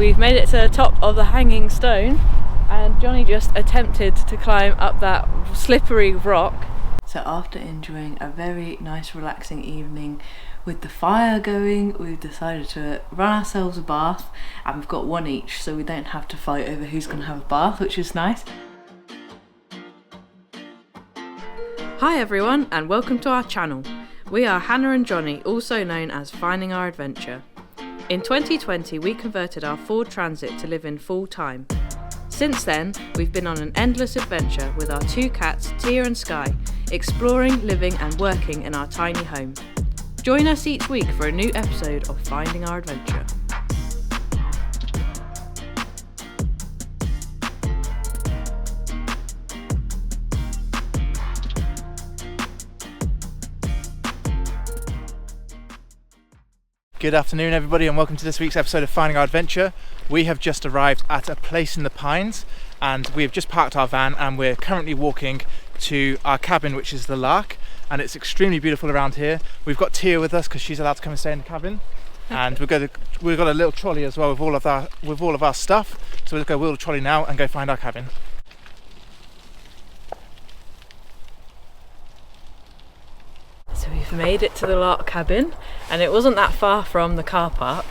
We've made it to the top of the hanging stone and Jonny just attempted to climb up that slippery rock. So after enjoying a very nice relaxing evening with the fire going, we've decided to run ourselves a bath, and we've got one each so we don't have to fight over who's going to have a bath, which is nice. Hi everyone and welcome to our channel. We are Hannah and Jonny, also known as Finding Our Adventure. In 2020 we converted our Ford Transit to live in full time. Since then we've been on an endless adventure with our two cats Tia and Sky, exploring, living and working in our tiny home. Join us each week for a new episode of Finding Our Adventure. Good afternoon everybody and welcome to this week's episode of Finding Our Adventure. We have just arrived at a place in the Pines and we have just parked our van and we're currently walking to our cabin, which is the Lark, and it's extremely beautiful around here. We've got Tia with us because she's allowed to come and stay in the cabin, and we've got a little trolley as well with all of our stuff, so we'll go wheel the trolley now and go find our cabin. So we've made it to the Lark cabin and it wasn't that far from the car park,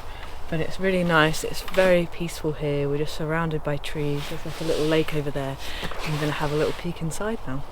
but it's really nice. It's very peaceful here. We're just surrounded by trees. There's like a little lake over there. I'm going to have a little peek inside now.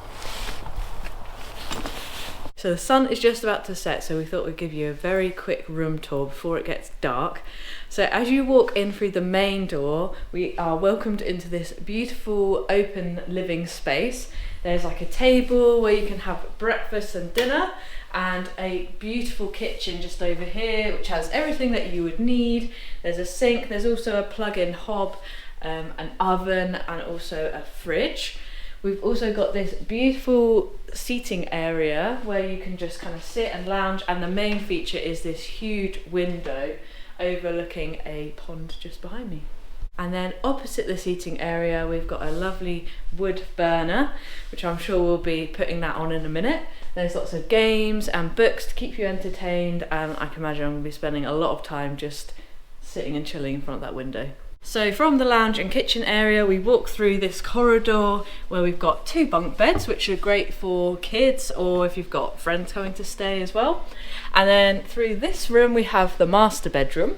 So the sun is just about to set, so we thought we'd give you a very quick room tour before it gets dark. So as you walk in through the main door, we are welcomed into this beautiful open living space. There's like a table where you can have breakfast and dinner, and a beautiful kitchen just over here which has everything that you would need. There's a sink, there's also a plug-in hob, an oven and also a fridge. We've also got this beautiful seating area where you can just kind of sit and lounge, and the main feature is this huge window overlooking a pond just behind me. And then opposite the seating area we've got a lovely wood burner, which I'm sure we'll be putting that on in a minute. There's lots of games and books to keep you entertained, and I can imagine I'm going to be spending a lot of time just sitting and chilling in front of that window. So from the lounge and kitchen area we walk through this corridor where we've got two bunk beds, which are great for kids or if you've got friends coming to stay as well. And then through this room we have the master bedroom,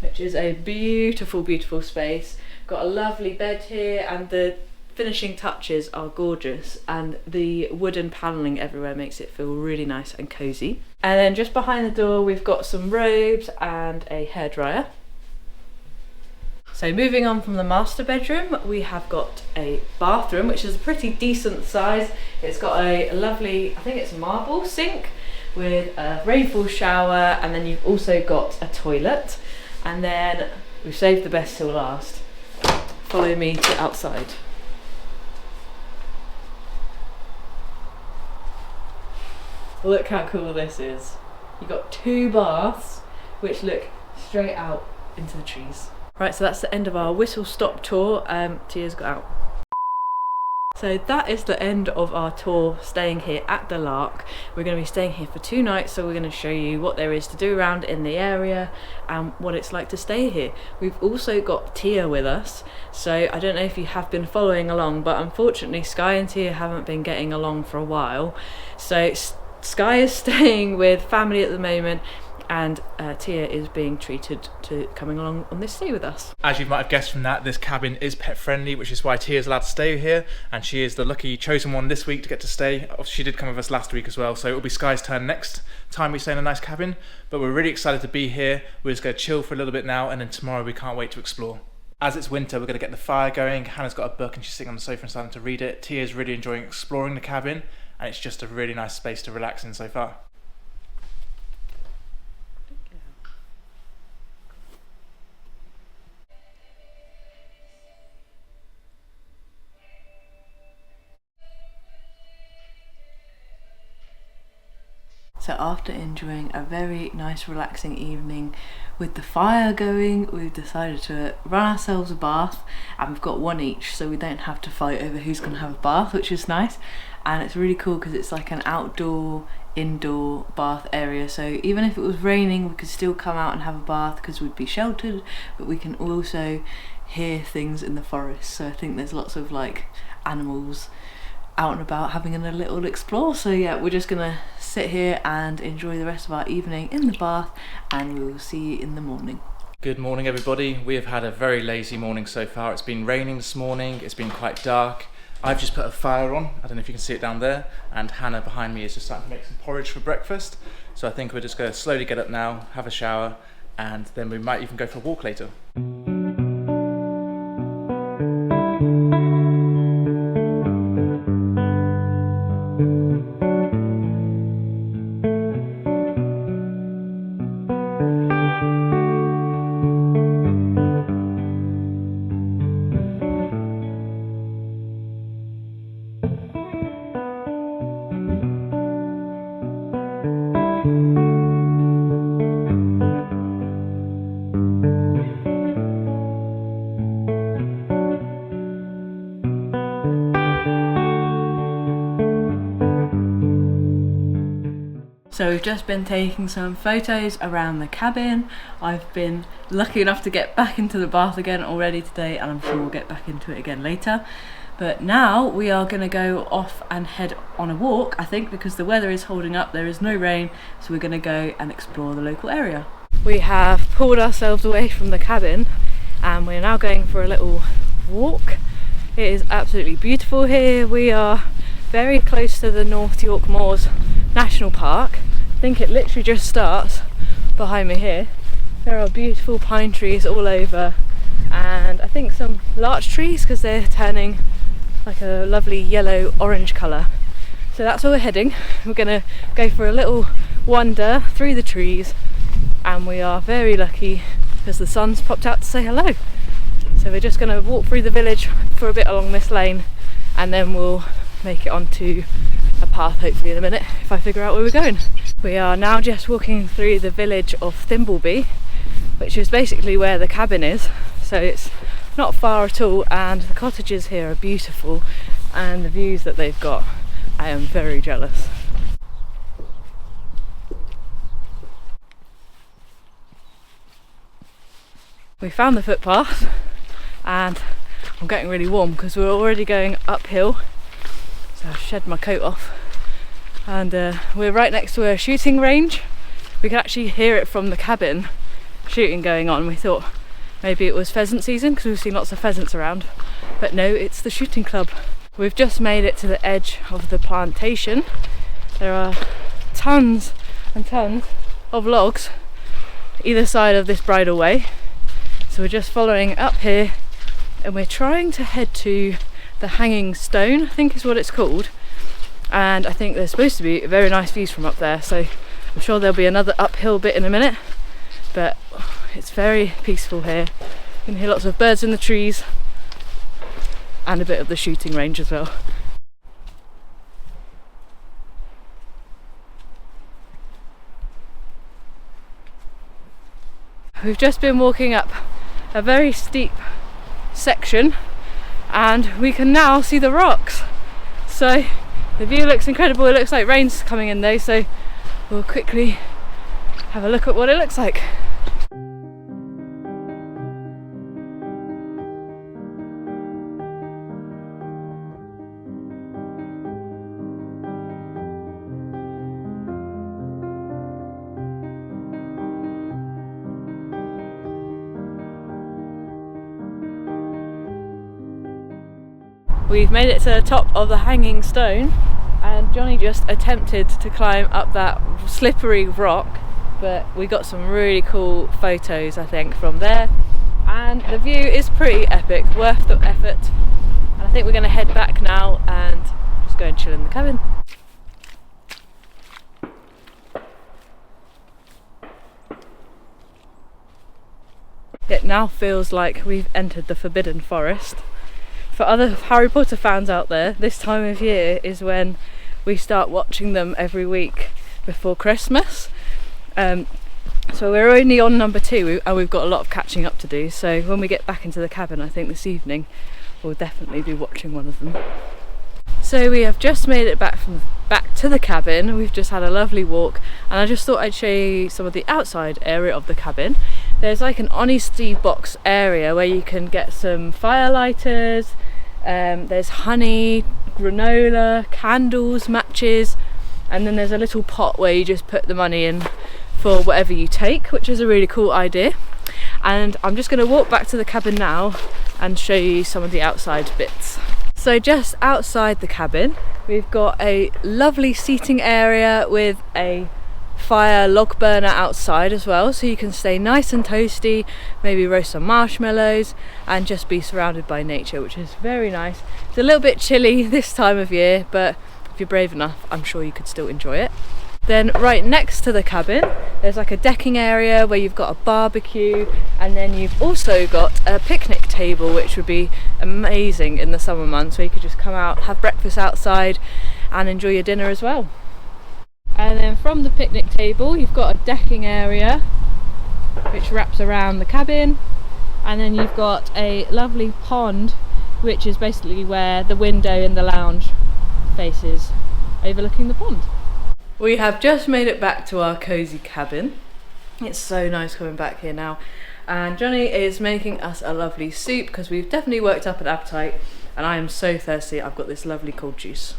which is a beautiful, beautiful space. Got a lovely bed here and the finishing touches are gorgeous, and the wooden panelling everywhere makes it feel really nice and cozy. And then just behind the door we've got some robes and a hairdryer. So moving on from the master bedroom, we have got a bathroom, which is a pretty decent size. It's got a lovely, I think it's marble sink with a rainfall shower, and then you've also got a toilet. And then we've saved the best till last. Follow me to outside. Look how cool this is. You've got two baths which look straight out into the trees. Right, so that's the end of our whistle stop tour. Tia's got out. So that is the end of our tour staying here at the Lark. We're going to be staying here for 2 nights, so we're going to show you what there is to do around in the area and what it's like to stay here. We've also got Tia with us, so I don't know if you have been following along, but unfortunately Sky and Tia haven't been getting along for a while. So Sky is staying with family at the moment, and Tia is being treated to coming along on this stay with us. As you might have guessed from that, this cabin is pet friendly, which is why Tia is allowed to stay here, and she is the lucky chosen one this week to get to stay. She did come with us last week as well, so it will be Sky's turn next time we stay in a nice cabin, but we're really excited to be here. We're just going to chill for a little bit now, and then tomorrow we can't wait to explore. As it's winter, we're going to get the fire going. Hannah's got a book and she's sitting on the sofa and starting to read it. Tia's really enjoying exploring the cabin, and it's just a really nice space to relax in so far. So after enjoying a very nice relaxing evening with the fire going, we've decided to run ourselves a bath, and we've got one each so we don't have to fight over who's going to have a bath, which is nice. And it's really cool because it's like an outdoor indoor bath area, so even if it was raining we could still come out and have a bath because we'd be sheltered, but we can also hear things in the forest. So I think there's lots of like animals out and about having a little explore. So yeah, we're just gonna sit here and enjoy the rest of our evening in the bath, and we will see you in the morning. Good morning everybody. We have had a very lazy morning so far. It's been raining this morning, it's been quite dark. I've just put a fire on, I don't know if you can see it down there, and Hannah behind me is just starting to make some porridge for breakfast. So I think we're just going to slowly get up now, have a shower, and then we might even go for a walk later. So we've just been taking some photos around the cabin. I've been lucky enough to get back into the bath again already today, and I'm sure we'll get back into it again later. But now we are going to go off and head on a walk, I think, because the weather is holding up, there is no rain, so we're going to go and explore the local area. We have pulled ourselves away from the cabin and we're now going for a little walk. It is absolutely beautiful here. We are very close to the North York Moors National Park. I think it literally just starts behind me here. There are beautiful pine trees all over, and I think some larch trees because they're turning like a lovely yellow orange colour. So that's where we're heading. We're going to go for a little wander through the trees, and we are very lucky because the sun's popped out to say hello. So we're just going to walk through the village for a bit along this lane, and then we'll make it onto a path hopefully in a minute if I figure out where we're going. We are now just walking through the village of Thimbleby, which is basically where the cabin is, so it's not far at all, and the cottages here are beautiful, and the views that they've got, I am very jealous. We found the footpath and I'm getting really warm because we're already going uphill. I've shed my coat off, and we're right next to a shooting range. We can actually hear it from the cabin, shooting going on. We thought maybe it was pheasant season because we've seen lots of pheasants around, but no, it's the shooting club. We've just made it to the edge of the plantation. There are tons and tons of logs either side of this bridleway, so we're just following up here and we're trying to head to the Hanging Stone, I think is what it's called, and I think there's supposed to be very nice views from up there, so I'm sure there'll be another uphill bit in a minute, but it's very peaceful here. You can hear lots of birds in the trees and a bit of the shooting range as well. We've just been walking up a very steep section and we can now see the rocks. So the view looks incredible. It looks like rain's coming in though, so we'll quickly have a look at what it looks like. We've made it to the top of the Hanging Stone, and Jonny just attempted to climb up that slippery rock, but we got some really cool photos I think from there, and the view is pretty epic, worth the effort. And I think we're going to head back now and just go and chill in the cabin. It now feels like we've entered the Forbidden Forest. For other Harry Potter fans out there, this time of year is when we start watching them every week before Christmas. So we're only on number 2 and we've got a lot of catching up to do. So when we get back into the cabin, I think this evening, we'll definitely be watching one of them. So we have just made it back to the cabin. We've just had a lovely walk, and I just thought I'd show you some of the outside area of the cabin. There's like an honesty box area where you can get some firelighters, there's honey, granola, candles, matches, and then there's a little pot where you just put the money in for whatever you take, which is a really cool idea. And I'm just going to walk back to the cabin now and show you some of the outside bits. So just outside the cabin we've got a lovely seating area with a fire log burner outside as well, so you can stay nice and toasty, maybe roast some marshmallows and just be surrounded by nature, which is very nice. It's a little bit chilly this time of year, but if you're brave enough I'm sure you could still enjoy it. Then right next to the cabin there's like a decking area where you've got a barbecue, and then you've also got a picnic table, which would be amazing in the summer months, where you could just come out, have breakfast outside and enjoy your dinner as well. And then from the picnic table you've got a decking area which wraps around the cabin, and then you've got a lovely pond which is basically where the window in the lounge faces, overlooking the pond. We have just made it back to our cosy cabin. It's so nice coming back here now, and Jonny is making us a lovely soup because we've definitely worked up an appetite, and I am so thirsty. I've got this lovely cold juice.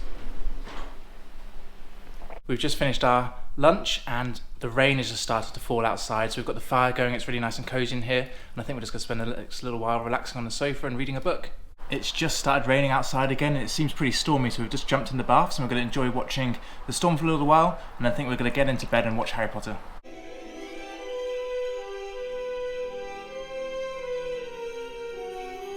We've just finished our lunch and the rain has just started to fall outside, so we've got the fire going. It's really nice and cozy in here, and I think we're just going to spend the next little while relaxing on the sofa and reading a book. It's just started raining outside again and it seems pretty stormy, so we've just jumped in the baths and we're going to enjoy watching the storm for a little while, and I think we're going to get into bed and watch Harry Potter.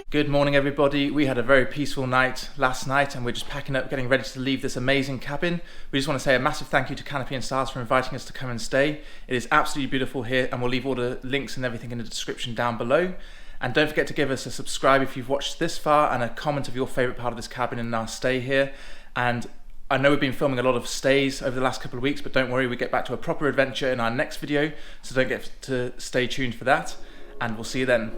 Good morning everybody. We had a very peaceful night last night and we're just packing up, getting ready to leave this amazing cabin. We just want to say a massive thank you to Canopy Stars for inviting us to come and stay. It is absolutely beautiful here, and we'll leave all the links and everything in the description down below. And don't forget to give us a subscribe if you've watched this far, and a comment of your favourite part of this cabin and our stay here. And I know we've been filming a lot of stays over the last couple of weeks, but don't worry, we get back to a proper adventure in our next video, so don't get to stay tuned for that, and we'll see you then.